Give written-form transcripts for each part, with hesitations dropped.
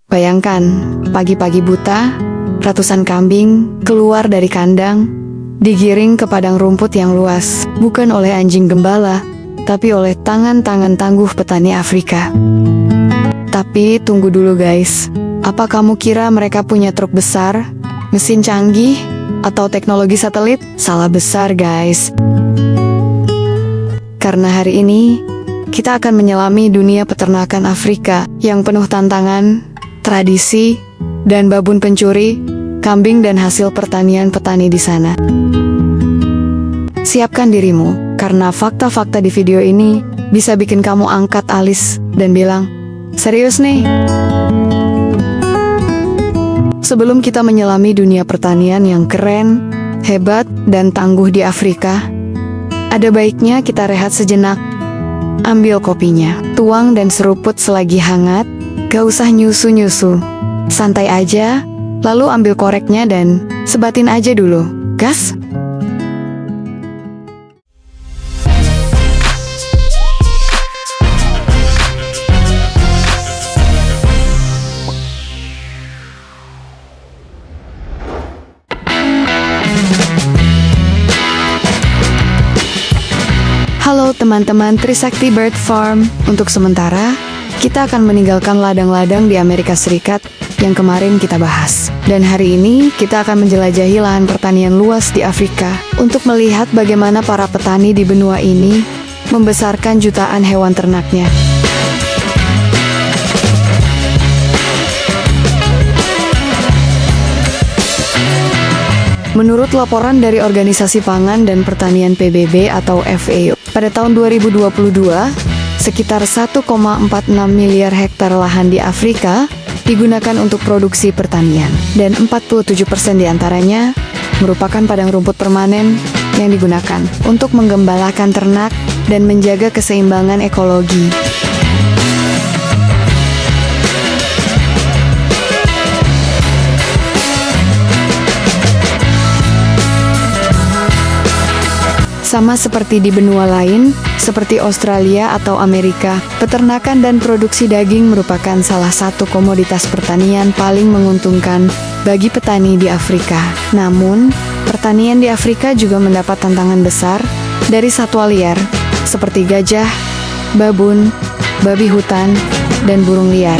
Bayangkan, pagi-pagi buta, ratusan kambing keluar dari kandang, digiring ke padang rumput yang luas, bukan oleh anjing gembala, tapi oleh tangan-tangan tangguh petani Afrika. Tapi tunggu dulu guys, apa kamu kira mereka punya truk besar, mesin canggih, atau teknologi satelit? Salah besar guys. Karena hari ini, kita akan menyelami dunia peternakan Afrika yang penuh tantangan, tradisi, dan babun pencuri, kambing dan hasil pertanian petani di sana. Siapkan dirimu, karena fakta-fakta di video ini bisa bikin kamu angkat alis dan bilang, serius nih? Sebelum kita menyelami dunia pertanian yang keren, hebat, dan tangguh di Afrika, ada baiknya kita rehat sejenak. Ambil kopinya, tuang dan seruput selagi hangat, gak usah nyusu-nyusu. Santai aja, lalu ambil koreknya dan sebatin aja dulu. Gas! Halo teman-teman Trisakti Bird Farm, untuk sementara, kita akan meninggalkan ladang-ladang di Amerika Serikat yang kemarin kita bahas. Dan hari ini, kita akan menjelajahi lahan pertanian luas di Afrika untuk melihat bagaimana para petani di benua ini membesarkan jutaan hewan ternaknya. Menurut laporan dari Organisasi Pangan dan Pertanian PBB atau FAO, pada tahun 2022, sekitar 1,46 miliar hektar lahan di Afrika digunakan untuk produksi pertanian, dan 47% diantaranya merupakan padang rumput permanen yang digunakan untuk menggembalakan ternak dan menjaga keseimbangan ekologi. Sama seperti di benua lain, seperti Australia atau Amerika, peternakan dan produksi daging merupakan salah satu komoditas pertanian paling menguntungkan bagi petani di Afrika. Namun, pertanian di Afrika juga mendapat tantangan besar dari satwa liar, seperti gajah, babun, babi hutan, dan burung liar.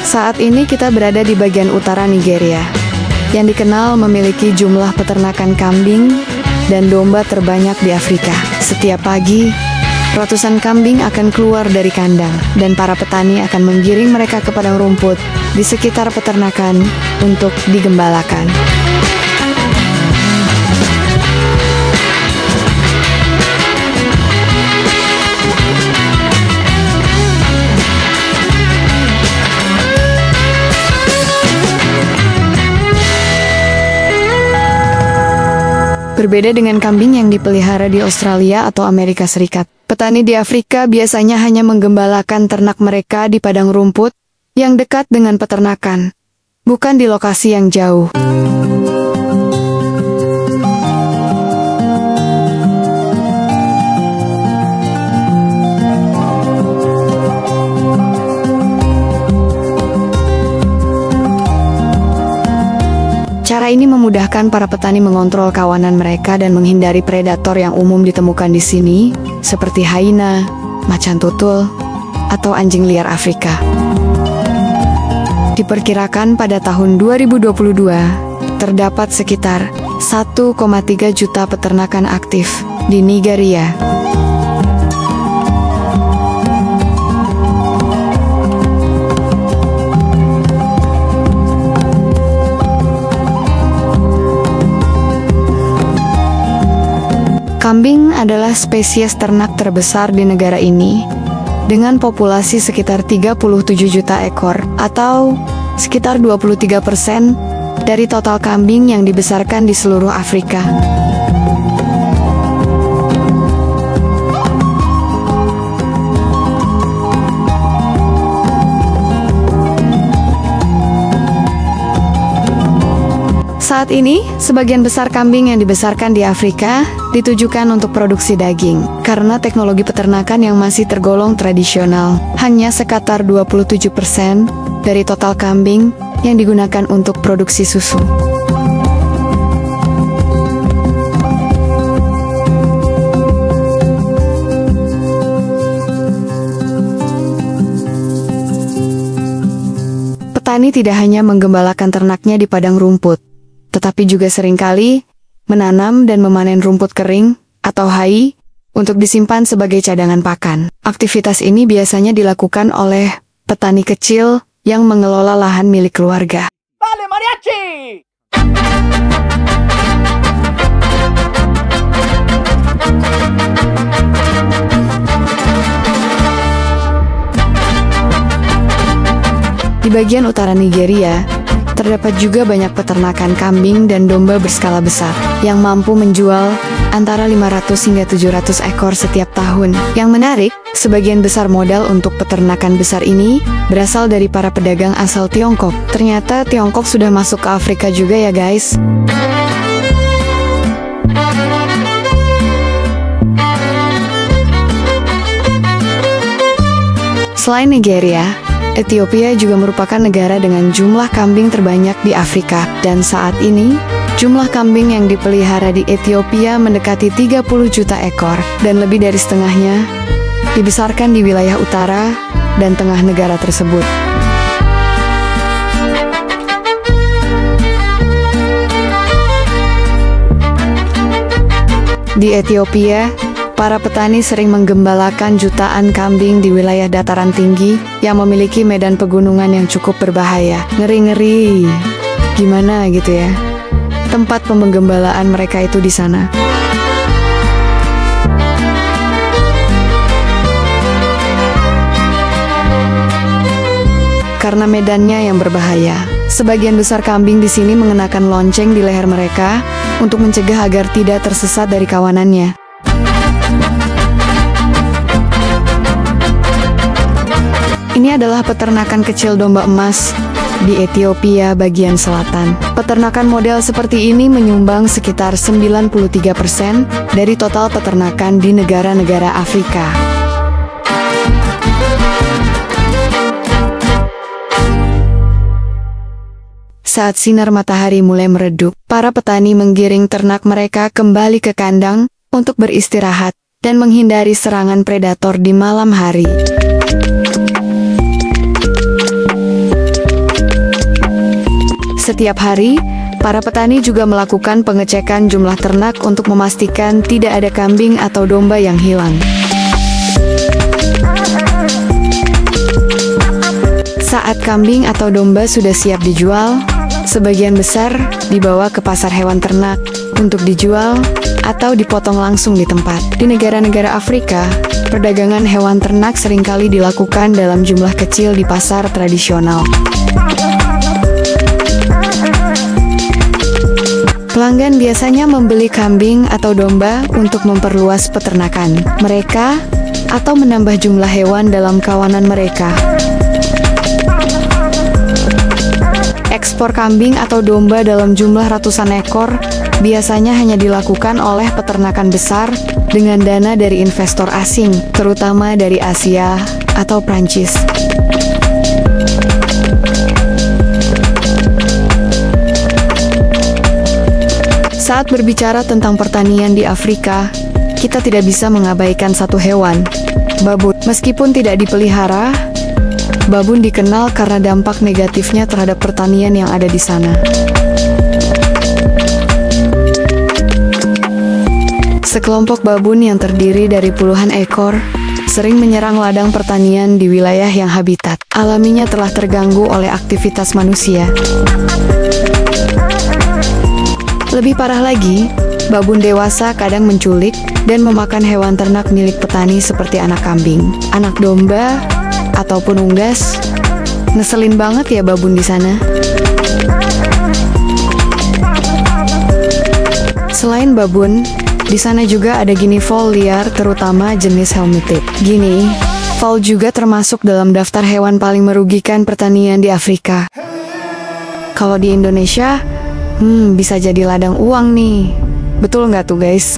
Saat ini kita berada di bagian utara Nigeria, yang dikenal memiliki jumlah peternakan kambing dan domba terbanyak di Afrika. Setiap pagi, ratusan kambing akan keluar dari kandang, dan para petani akan menggiring mereka ke padang rumput di sekitar peternakan untuk digembalakan. Berbeda dengan kambing yang dipelihara di Australia atau Amerika Serikat, petani di Afrika biasanya hanya menggembalakan ternak mereka di padang rumput yang dekat dengan peternakan, bukan di lokasi yang jauh. Cara ini memudahkan para petani mengontrol kawanan mereka dan menghindari predator yang umum ditemukan di sini, seperti hyena, macan tutul, atau anjing liar Afrika. Diperkirakan pada tahun 2022, terdapat sekitar 1,3 juta peternakan aktif di Nigeria. Kambing adalah spesies ternak terbesar di negara ini, dengan populasi sekitar 37 juta ekor, atau sekitar 23% dari total kambing yang dibesarkan di seluruh Afrika. Saat ini, sebagian besar kambing yang dibesarkan di Afrika ditujukan untuk produksi daging. Karena teknologi peternakan yang masih tergolong tradisional, hanya sekitar 27% dari total kambing yang digunakan untuk produksi susu. Petani tidak hanya menggembalakan ternaknya di padang rumput, tetapi juga seringkali menanam dan memanen rumput kering atau hai untuk disimpan sebagai cadangan pakan. Aktivitas ini biasanya dilakukan oleh petani kecil yang mengelola lahan milik keluarga. ¡Dale, mariachi! Di bagian utara Nigeria, terdapat juga banyak peternakan kambing dan domba berskala besar, yang mampu menjual antara 500 hingga 700 ekor setiap tahun. Yang menarik, sebagian besar modal untuk peternakan besar ini berasal dari para pedagang asal Tiongkok. Ternyata Tiongkok sudah masuk ke Afrika juga ya guys. Selain Nigeria, Ethiopia juga merupakan negara dengan jumlah kambing terbanyak di Afrika, dan saat ini, jumlah kambing yang dipelihara di Ethiopia mendekati 30 juta ekor, dan lebih dari setengahnya dibesarkan di wilayah utara dan tengah negara tersebut. Di Ethiopia, para petani sering menggembalakan jutaan kambing di wilayah dataran tinggi yang memiliki medan pegunungan yang cukup berbahaya. Ngeri-ngeri. Gimana gitu ya? Tempat penggembalaan mereka itu di sana. Karena medannya yang berbahaya, sebagian besar kambing di sini mengenakan lonceng di leher mereka untuk mencegah agar tidak tersesat dari kawanannya. Ini adalah peternakan kecil domba emas di Ethiopia bagian selatan. Peternakan model seperti ini menyumbang sekitar 93% dari total peternakan di negara-negara Afrika. Saat sinar matahari mulai meredup, para petani menggiring ternak mereka kembali ke kandang untuk beristirahat dan menghindari serangan predator di malam hari. Setiap hari, para petani juga melakukan pengecekan jumlah ternak untuk memastikan tidak ada kambing atau domba yang hilang. Saat kambing atau domba sudah siap dijual, sebagian besar dibawa ke pasar hewan ternak untuk dijual atau dipotong langsung di tempat. Di negara-negara Afrika, perdagangan hewan ternak seringkali dilakukan dalam jumlah kecil di pasar tradisional. Pelanggan biasanya membeli kambing atau domba untuk memperluas peternakan mereka atau menambah jumlah hewan dalam kawanan mereka. Ekspor kambing atau domba dalam jumlah ratusan ekor biasanya hanya dilakukan oleh peternakan besar dengan dana dari investor asing, terutama dari Asia atau Prancis. Saat berbicara tentang pertanian di Afrika, kita tidak bisa mengabaikan satu hewan, babun. Meskipun tidak dipelihara, babun dikenal karena dampak negatifnya terhadap pertanian yang ada di sana. Sekelompok babun yang terdiri dari puluhan ekor sering menyerang ladang pertanian di wilayah yang habitat alaminya telah terganggu oleh aktivitas manusia. Lebih parah lagi, babun dewasa kadang menculik dan memakan hewan ternak milik petani seperti anak kambing, anak domba, ataupun unggas. Ngeselin banget ya babun di sana. Selain babun, di sana juga ada guinea fowl liar, terutama jenis helmeted. Guinea fowl juga termasuk dalam daftar hewan paling merugikan pertanian di Afrika. Kalau di Indonesia, Bisa jadi ladang uang nih. Betul nggak tuh guys?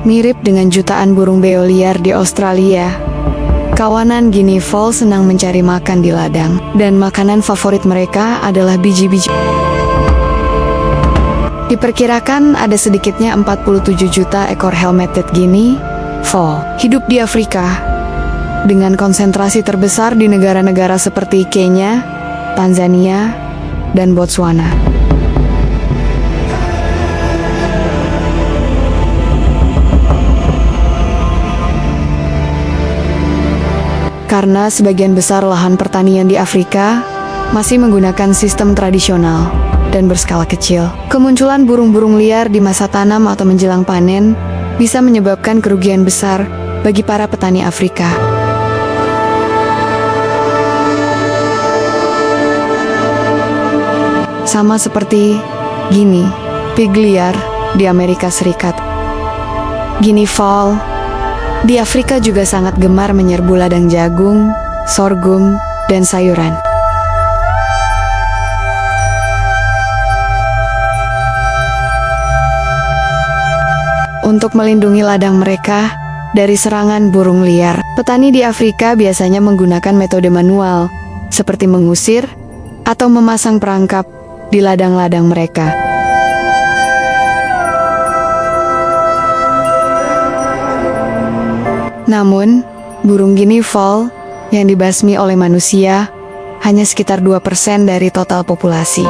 Mirip dengan jutaan burung beo liar di Australia, kawanan Guinea Fowl senang mencari makan di ladang, dan makanan favorit mereka adalah biji-biji. Diperkirakan ada sedikitnya 47 juta ekor helmeted Guinea Fowl hidup di Afrika, dengan konsentrasi terbesar di negara-negara seperti Kenya, Tanzania, dan Botswana. Karena sebagian besar lahan pertanian di Afrika masih menggunakan sistem tradisional dan berskala kecil, kemunculan burung-burung liar di masa tanam atau menjelang panen bisa menyebabkan kerugian besar bagi para petani Afrika. Sama seperti Guinea pig liar di Amerika Serikat. Guinea Fowl di Afrika juga sangat gemar menyerbu ladang jagung, sorghum, dan sayuran. Untuk melindungi ladang mereka dari serangan burung liar, petani di Afrika biasanya menggunakan metode manual, seperti mengusir atau memasang perangkap di ladang-ladang mereka. Namun, burung Guinea Fowl yang dibasmi oleh manusia hanya sekitar 2% dari total populasi.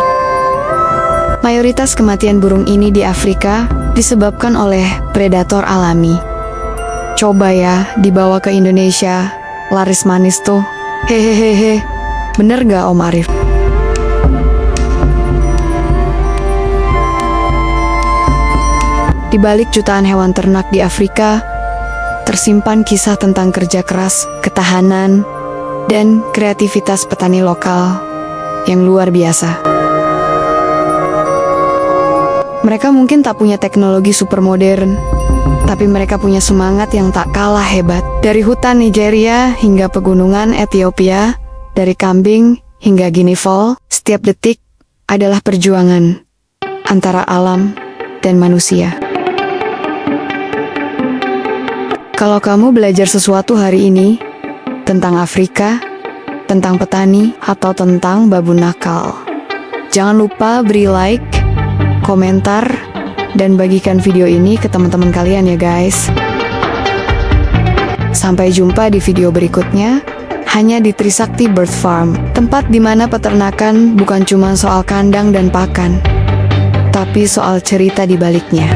Mayoritas kematian burung ini di Afrika disebabkan oleh predator alami. Coba ya, dibawa ke Indonesia, laris manis tuh. Hehehehe, bener gak Om Arif? Di balik jutaan hewan ternak di Afrika, tersimpan kisah tentang kerja keras, ketahanan, dan kreativitas petani lokal yang luar biasa. Mereka mungkin tak punya teknologi super modern, tapi mereka punya semangat yang tak kalah hebat. Dari hutan Nigeria hingga pegunungan Ethiopia, dari kambing hingga Guinea Fowl, setiap detik adalah perjuangan antara alam dan manusia. Kalau kamu belajar sesuatu hari ini tentang Afrika, tentang petani, atau tentang babu nakal, jangan lupa beri like, komentar, dan bagikan video ini ke teman-teman kalian ya guys. Sampai jumpa di video berikutnya, hanya di Trisakti Bird Farm, tempat di mana peternakan bukan cuma soal kandang dan pakan, tapi soal cerita di baliknya.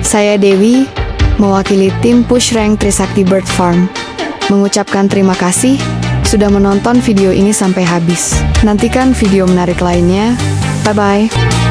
Saya Dewi, mewakili tim Push Rank Trisakti Bird Farm, mengucapkan terima kasih sudah menonton video ini sampai habis. Nantikan video menarik lainnya. Bye-bye.